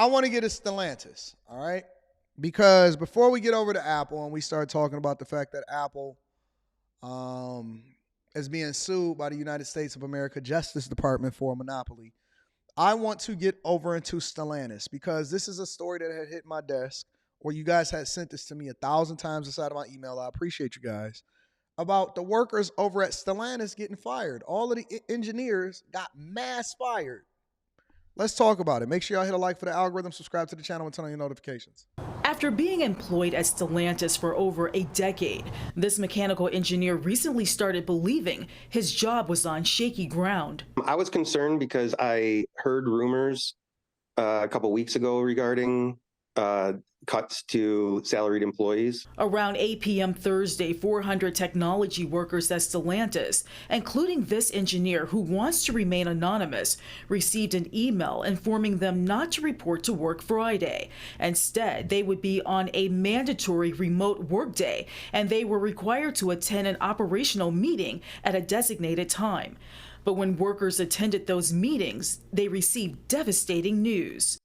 I want to get a Stellantis, all right? Because before we get over to Apple and we start talking about the fact that Apple is being sued by the United States of America Justice Department for a monopoly, I want to get over into Stellantis because this is a story that had hit my desk, or you guys had sent this to me 1,000 times inside of my email. I appreciate you guys. About the workers over at Stellantis getting fired. All of the engineers got mass fired. Let's talk about it. Make sure y'all hit a like for the algorithm, subscribe to the channel, and turn on your notifications. After being employed at Stellantis for over a decade, this mechanical engineer recently started believing his job was on shaky ground. I was concerned because I heard rumors a couple weeks ago regarding cuts to salaried employees. Around 8 p.m. Thursday, 400 technology workers at Stellantis, including this engineer who wants to remain anonymous, received an email informing them not to report to work Friday. Instead, they would be on a mandatory remote workday, and they were required to attend an operational meeting at a designated time. But when workers attended those meetings, they received devastating news.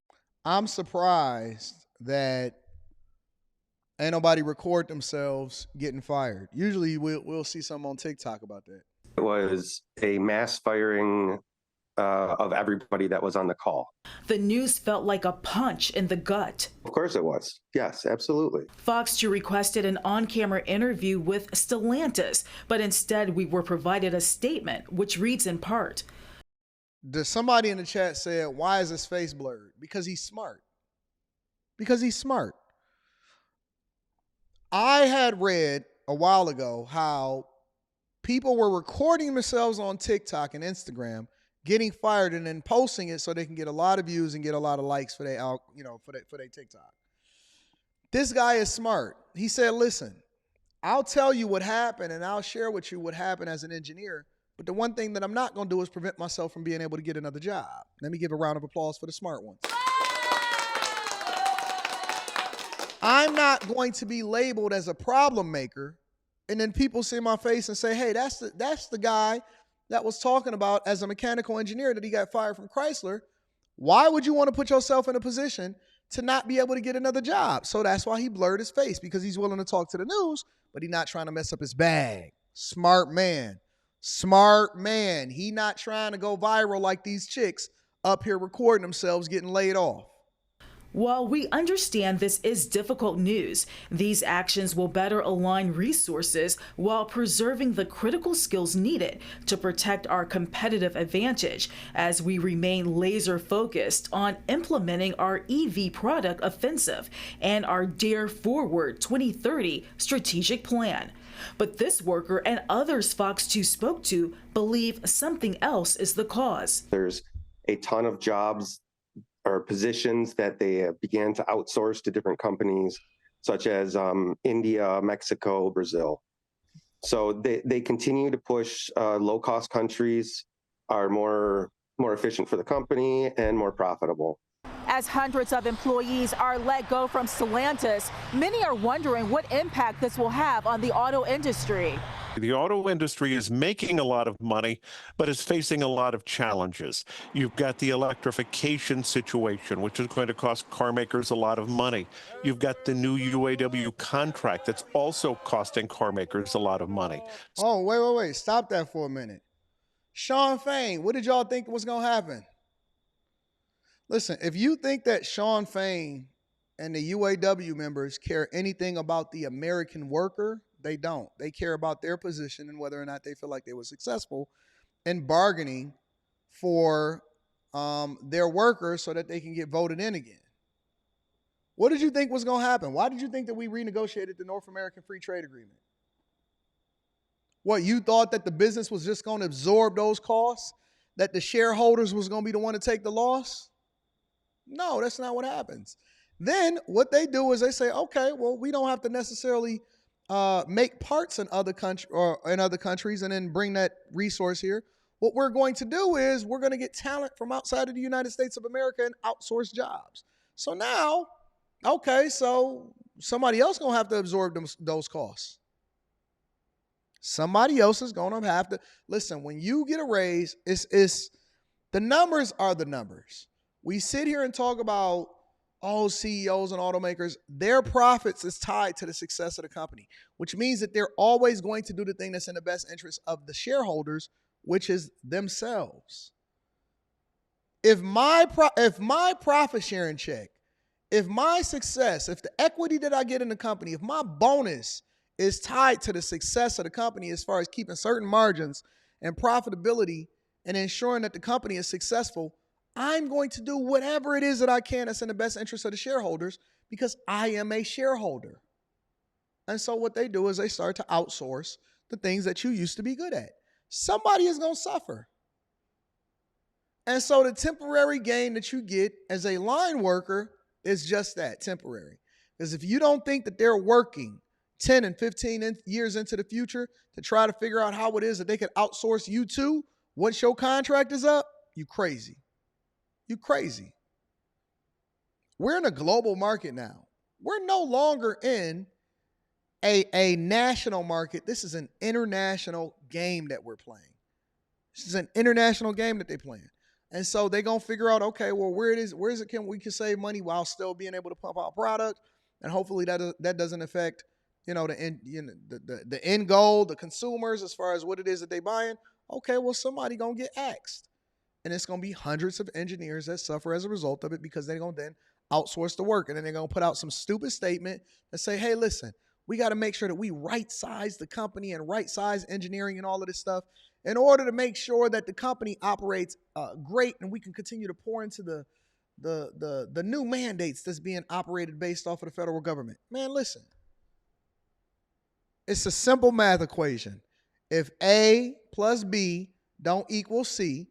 I'm surprised that ain't nobody record themselves getting fired. Usually we'll see something on TikTok about that. It was a mass firing of everybody that was on the call. The news felt like a punch in the gut. Of course it was. Yes, absolutely. Fox 2 requested an on-camera interview with Stellantis, but instead we were provided a statement which reads in part. Somebody in the chat said, why is his face blurred? Because he's smart. Because he's smart. I had read a while ago how people were recording themselves on TikTok and Instagram, getting fired and then posting it so they can get a lot of views and get a lot of likes for their, for their TikTok. This guy is smart. He said, listen, I'll tell you what happened and I'll share with you what happened as an engineer. But the one thing that I'm not going to do is prevent myself from being able to get another job. Let me give a round of applause for the smart ones. I'm not going to be labeled as a problem maker, and then people see my face and say, hey, that's the guy that was talking about as a mechanical engineer that he got fired from Chrysler. Why would you want to put yourself in a position to not be able to get another job? So that's why he blurred his face, because he's willing to talk to the news, but he's not trying to mess up his bag. Smart man. Smart man. He not trying to go viral like these chicks up here recording themselves getting laid off. While we understand this is difficult news, these actions will better align resources while preserving the critical skills needed to protect our competitive advantage as we remain laser focused on implementing our EV product offensive and our Dare Forward 2030 strategic plan. But this worker and others Fox 2 spoke to believe something else is the cause. There's a ton of jobs or positions that they began to outsource to different companies, such as India, Mexico, Brazil. So they continue to push low-cost countries are more efficient for the company and more profitable. As hundreds of employees are let go from Stellantis, many are wondering what impact this will have on the auto industry. The auto industry is making a lot of money, but is facing a lot of challenges. You've got the electrification situation, which is going to cost car makers a lot of money. You've got the new UAW contract that's also costing car makers a lot of money. Oh, wait. Stop that for a minute. Sean Fain, what did y'all think was going to happen? Listen, if you think that Sean Fain and the UAW members care anything about the American worker, they don't. They care about their position and whether or not they feel like they were successful in bargaining for their workers so that they can get voted in again. What did you think was going to happen? Why did you think that we renegotiated the North American Free Trade Agreement? What, you thought that the business was just going to absorb those costs? That the shareholders was going to be the one to take the loss? No, that's not what happens. Then what they do is they say, okay, well, we don't have to necessarily make parts in other countries and then bring that resource here. What we're going to do is we're going to get talent from outside of the United States of America and outsource jobs. So now, okay, so somebody else going to have to absorb those costs. Somebody else is going to have to. Listen, when you get a raise, it's the numbers are the numbers. We sit here and talk about all CEOs and automakers, their profits is tied to the success of the company, which means that they're always going to do the thing that's in the best interest of the shareholders, which is themselves. If my profit sharing check, if my success, if the equity that I get in the company, if my bonus is tied to the success of the company as far as keeping certain margins and profitability and ensuring that the company is successful, I'm going to do whatever it is that I can that's in the best interest of the shareholders because I am a shareholder. And so what they do is they start to outsource the things that you used to be good at. Somebody is going to suffer. And so the temporary gain that you get as a line worker is just that, temporary. Because if you don't think that they're working 10 and 15 years into the future to try to figure out how it is that they could outsource you to once your contract is up, you crazy. You crazy. We're in a global market now. We're no longer in a national market. This is an international game that we're playing. This is an international game that they're playing. And so they're going to figure out, okay, well, where is it we can save money while still being able to pump out product? And hopefully that doesn't affect, the end goal, the consumers, as far as what it is that they're buying. Okay, well, somebody going to get axed. And it's going to be hundreds of engineers that suffer as a result of it because they're going to then outsource the work. And then they're going to put out some stupid statement and say, hey, listen, we got to make sure that we right-size the company and right-size engineering and all of this stuff in order to make sure that the company operates great and we can continue to pour into the new mandates that's being operated based off of the federal government. Man, listen. It's a simple math equation. If A plus B don't equal C,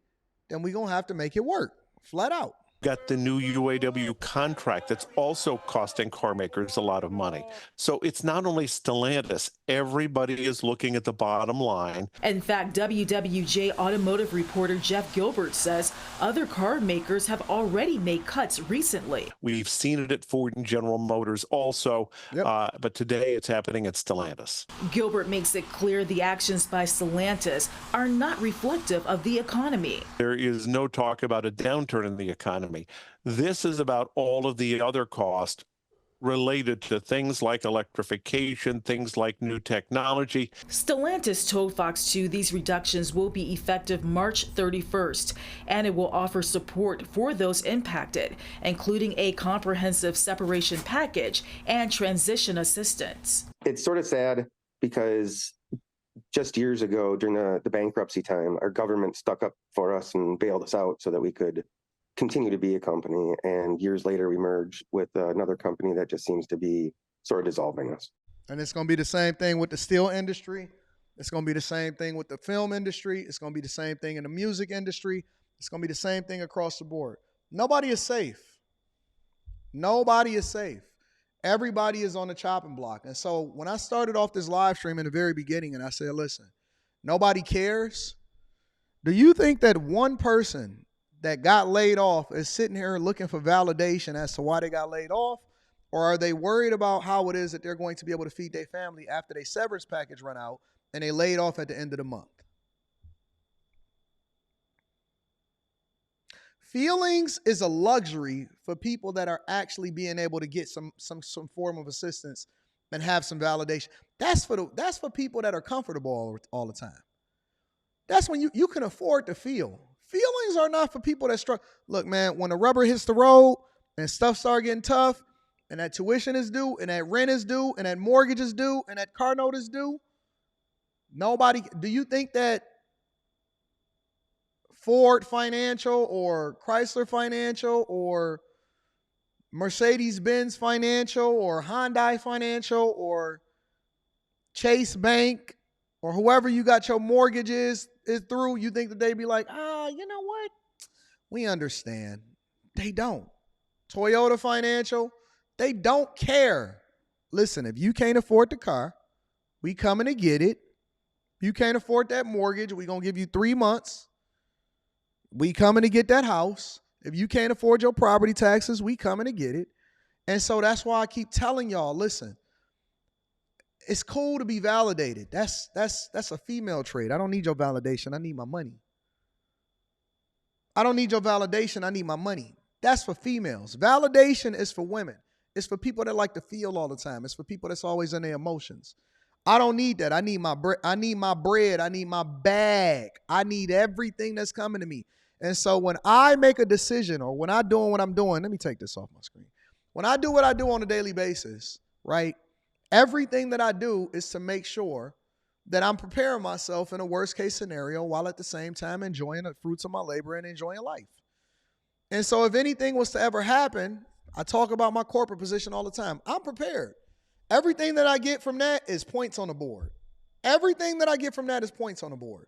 then we're going to have to make it work, flat out. Got the new UAW contract that's also costing car makers a lot of money. So it's not only Stellantis. Everybody is looking at the bottom line. In fact, WWJ automotive reporter Jeff Gilbert says other car makers have already made cuts recently. We've seen it at Ford and General Motors also, but today it's happening at Stellantis. Gilbert makes it clear the actions by Stellantis are not reflective of the economy. There is no talk about a downturn in the economy. This is about all of the other costs related to things like electrification, things like new technology. Stellantis told Fox 2 these reductions will be effective March 31st, and it will offer support for those impacted, including a comprehensive separation package and transition assistance. It's sort of sad because just years ago during the bankruptcy time, our government stuck up for us and bailed us out so that we could continue to be a company. And years later, we merged with another company that just seems to be sort of dissolving us. And it's going to be the same thing with the steel industry. It's going to be the same thing with the film industry. It's going to be the same thing in the music industry. It's going to be the same thing across the board. Nobody is safe. Nobody is safe. Everybody is on the chopping block. And so when I started off this live stream in the very beginning and I said, listen, nobody cares. Do you think that one person that got laid off is sitting here looking for validation as to why they got laid off? Or are they worried about how it is that they're going to be able to feed their family after their severance package run out and they laid off at the end of the month? Feelings is a luxury for people that are actually being able to get some form of assistance and have some validation. That's for people that are comfortable all the time. That's when you can afford to feel. Feelings are not for people that struggle. Look, man, when the rubber hits the road and stuff start getting tough and that tuition is due and that rent is due and that mortgage is due and that car note is due, do you think that Ford Financial or Chrysler Financial or Mercedes-Benz Financial or Hyundai Financial or Chase Bank or whoever you got your mortgages is through, you think that they'd be like, you know what? We understand. They don't. Toyota Financial, they don't care. Listen, if you can't afford the car, we coming to get it. If you can't afford that mortgage, we going to give you 3 months. We coming to get that house. If you can't afford your property taxes, we coming to get it. And so that's why I keep telling y'all, listen, it's cool to be validated. That's a female trait. I don't need your validation. I need my money. I don't need your validation. I need my money. That's for females. Validation is for women. It's for people that like to feel all the time. It's for people that's always in their emotions. I don't need that. I need my I need my bread. I need my bag. I need everything that's coming to me. And so when I make a decision or when I'm doing what I'm doing, let me take this off my screen. When I do what I do on a daily basis, right? Everything that I do is to make sure that I'm preparing myself in a worst case scenario while at the same time enjoying the fruits of my labor and enjoying life. And so if anything was to ever happen, I talk about my corporate position all the time. I'm prepared. Everything that I get from that is points on the board. Everything that I get from that is points on the board.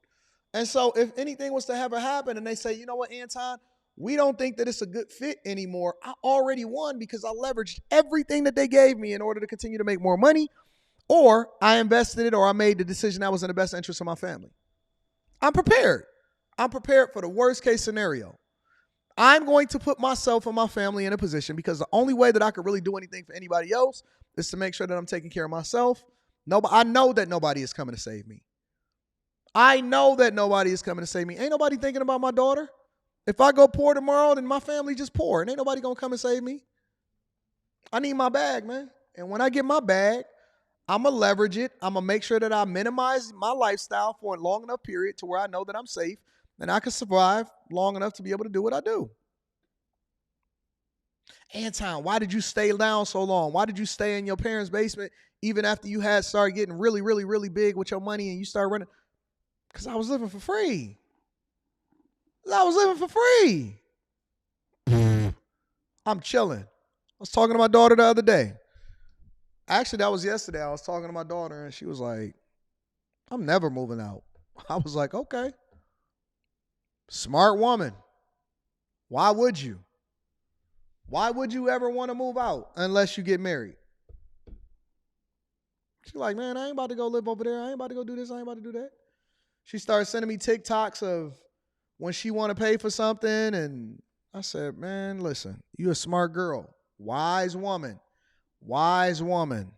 And so if anything was to ever happen and they say, you know what, Anton, we don't think that it's a good fit anymore, I already won because I leveraged everything that they gave me in order to continue to make more money, or I invested it, or I made the decision that was in the best interest of my family. I'm prepared. I'm prepared for the worst case scenario. I'm going to put myself and my family in a position because the only way that I could really do anything for anybody else is to make sure that I'm taking care of myself. I know that nobody is coming to save me. I know that nobody is coming to save me. Ain't nobody thinking about my daughter. If I go poor tomorrow, then my family just poor, and ain't nobody gonna come and save me. I need my bag, man. And when I get my bag, I'm gonna leverage it. I'm gonna make sure that I minimize my lifestyle for a long enough period to where I know that I'm safe and I can survive long enough to be able to do what I do. Anton, why did you stay down so long? Why did you stay in your parents' basement even after you had started getting really, really, really big with your money and you started running? Because I was living for free. I was living for free. I'm chilling. I was talking to my daughter the other day. Actually, that was yesterday. I was talking to my daughter and she was like, I'm never moving out. I was like, okay. Smart woman. Why would you? Why would you ever want to move out unless you get married? She's like, man, I ain't about to go live over there. I ain't about to go do this. I ain't about to do that. She started sending me TikToks of when she want to pay for something. And I said, man, listen, you a smart girl. Wise woman. Wise woman.